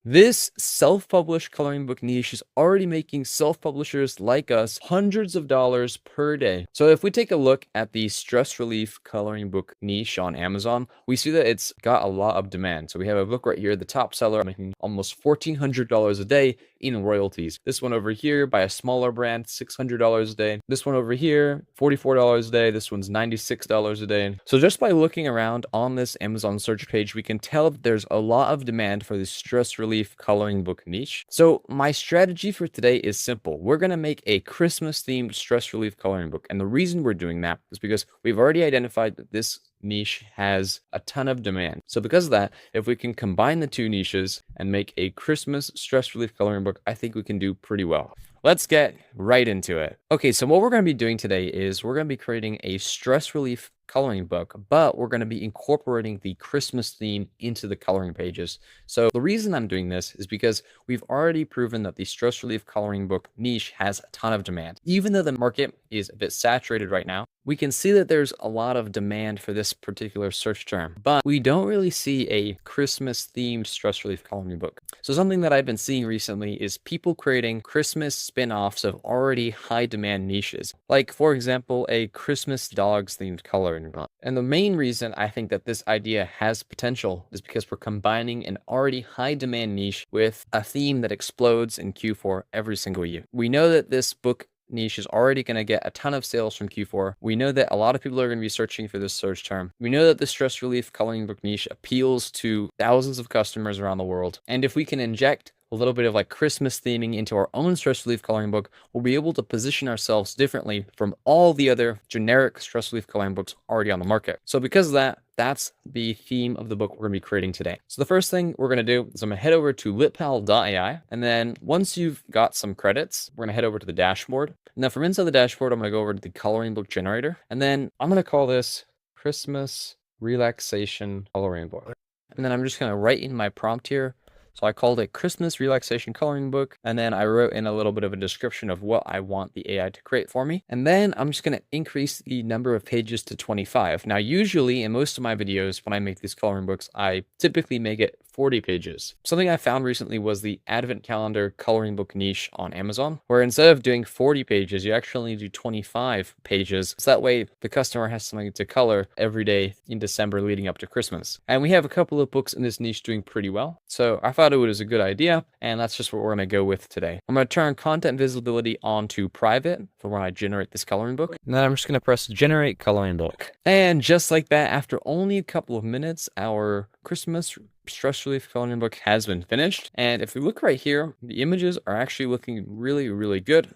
This self-published coloring book niche is already making self-publishers like us hundreds of dollars per day. So if we take a look at the stress relief coloring book niche on Amazon, we see that it's got a lot of demand. So we have a book right here, the top seller, making almost $1,400 a day in royalties. This one over here by a smaller brand, $600 a day. This one over here, $44 a day. This one's $96 a day. So just by looking around on this Amazon search page, we can tell that there's a lot of demand for this stress relief coloring book niche. So my strategy for today is simple. We're going to make a Christmas themed stress relief coloring book. And the reason we're doing that is because we've already identified that this niche has a ton of demand. So because of that, if we can combine the two niches and make a Christmas stress relief coloring book, I think we can do pretty well. Let's get right into it. Okay, so what we're going to be doing today is we're going to be creating a stress relief coloring book, but we're going to be incorporating the Christmas theme into the coloring pages. So the reason I'm doing this is because we've already proven that the stress relief coloring book niche has a ton of demand. Even though the market is a bit saturated right now, we can see that there's a lot of demand for this particular search term, but we don't really see a Christmas themed stress relief coloring book. So something that I've been seeing recently is people creating Christmas spin-offs of already high demand niches. Like for example, a Christmas dogs themed coloring book. And the main reason I think that this idea has potential is because we're combining an already high demand niche with a theme that explodes in Q4 every single year. We know that this book niche is already going to get a ton of sales from Q4. We know that a lot of people are going to be searching for this search term. We know that the stress relief coloring book niche appeals to thousands of customers around the world. And if we can inject a little bit of like Christmas theming into our own stress relief coloring book, we'll be able to position ourselves differently from all the other generic stress relief coloring books already on the market. So because of that, that's the theme of the book we're going to be creating today. So the first thing we're going to do is I'm going to head over to litpal.ai. And then once you've got some credits, we're going to head over to the dashboard. Now from inside the dashboard, I'm going to go over to the coloring book generator. And then I'm going to call this Christmas Relaxation Coloring Book. And then I'm just going to write in my prompt here. So I called it Christmas Relaxation Coloring Book, and then I wrote in a little bit of a description of what I want the AI to create for me. And then I'm just going to increase the number of pages to 25. Now, usually in most of my videos, when I make these coloring books, I typically make it 40 pages. Something I found recently was the Advent Calendar coloring book niche on Amazon, where instead of doing 40 pages, you actually do 25 pages. So that way the customer has something to color every day in December leading up to Christmas. And we have a couple of books in this niche doing pretty well. So I thought it was a good idea, and that's just what we're going to go with today. I'm going to turn content visibility on to private for when I generate this coloring book. And then I'm just going to press generate coloring book. And just like that, after only a couple of minutes, our Christmas stress relief coloring book has been finished. And if we look right here, the images are actually looking really, really good.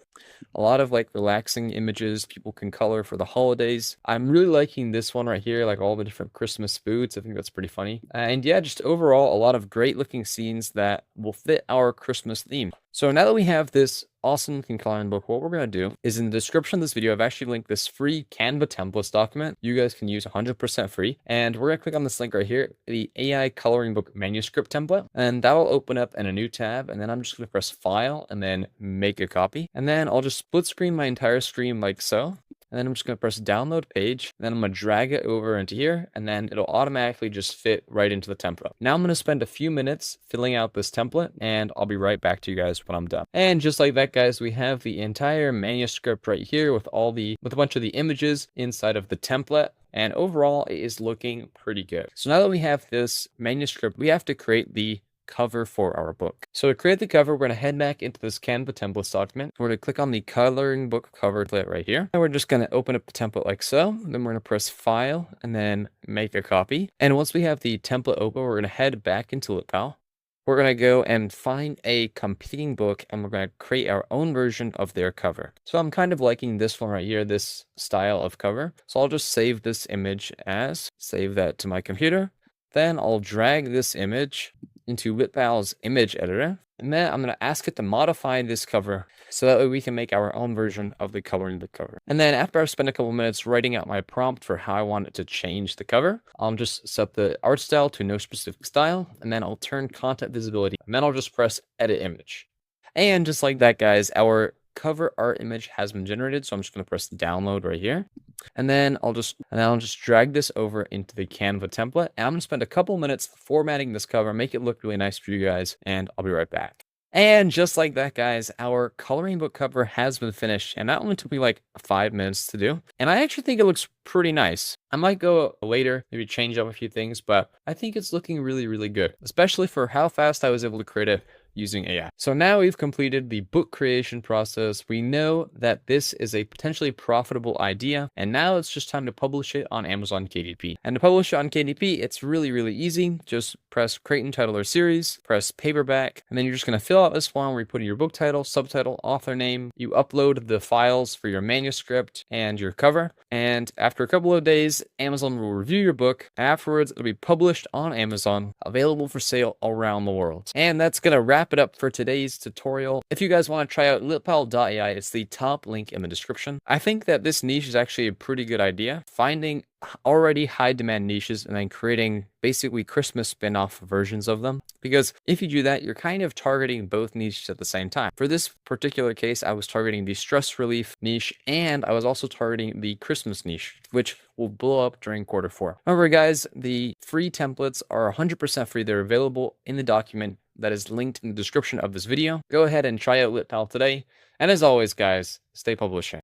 A lot of like relaxing images people can color for the holidays. I'm really liking this one right here, like all the different Christmas foods. I think that's pretty funny. And yeah, just overall, a lot of great looking scenes that will fit our Christmas theme. So now that we have this awesome looking coloring book, what we're going to do is in the description of this video, I've actually linked this free Canva templates document you guys can use 100% free. And we're going to click on this link right here, the AI coloring book manuscript template, and that will open up in a new tab. And then I'm just going to press file and then make a copy. And then I'll just split screen my entire screen like so. And then I'm just going to press download page. And then I'm going to drag it over into here. And then it'll automatically just fit right into the template. Now I'm going to spend a few minutes filling out this template. And I'll be right back to you guys when I'm done. And just like that, guys, we have the entire manuscript right here with a bunch of the images inside of the template. And overall, it is looking pretty good. So now that we have this manuscript, we have to create the cover for our book. So to create the cover, we're going to head back into this Canva templates document. We're going to click on the coloring book cover template right here. And we're just going to open up the template like so. Then we're going to press file and then make a copy. And once we have the template open, we're going to head back into LitPal. We're going to go and find a competing book and we're going to create our own version of their cover. So I'm kind of liking this one right here, this style of cover. So I'll just save this image save that to my computer. Then I'll drag this image into LitPal's image editor. And then I'm going to ask it to modify this cover so that way we can make our own version of the coloring book cover. And then after I've spent a couple minutes writing out my prompt for how I want it to change the cover, I'll just set the art style to no specific style, and then I'll turn content visibility, and then I'll just press edit image. And just like that, guys, our cover art image has been generated. So I'm just going to press download right here. And then I'll just drag this over into the Canva template. And I'm going to spend a couple minutes formatting this cover, make it look really nice for you guys. And I'll be right back. And just like that, guys, our coloring book cover has been finished, and that only took me like 5 minutes to do. And I actually think it looks pretty nice. I might go later, maybe change up a few things, but I think it's looking really, really good, especially for how fast I was able to create it using AI. So now we've completed the book creation process. We know that this is a potentially profitable idea, and now it's just time to publish it on Amazon KDP. And to publish it on KDP, it's really, really easy. Just press create and title or series, press paperback, and then you're just going to fill out this form where you put in your book title, subtitle, author name. You upload the files for your manuscript and your cover, and after a couple of days, Amazon will review your book. Afterwards, it'll be published on Amazon, available for sale around the world. And that's going to wrap it up for today's tutorial. If you guys want to try out litpal.ai, it's the top link in the description. I think that this niche is actually a pretty good idea. Finding already high demand niches and then creating basically Christmas spin-off versions of them. Because if you do that, you're kind of targeting both niches at the same time. For this particular case, I was targeting the stress relief niche, and I was also targeting the Christmas niche, which will blow up during Q4. Remember, guys, the free templates are 100% free. They're available in the document that is linked in the description of this video. Go ahead and try out LitPal today. And as always, guys, stay publishing.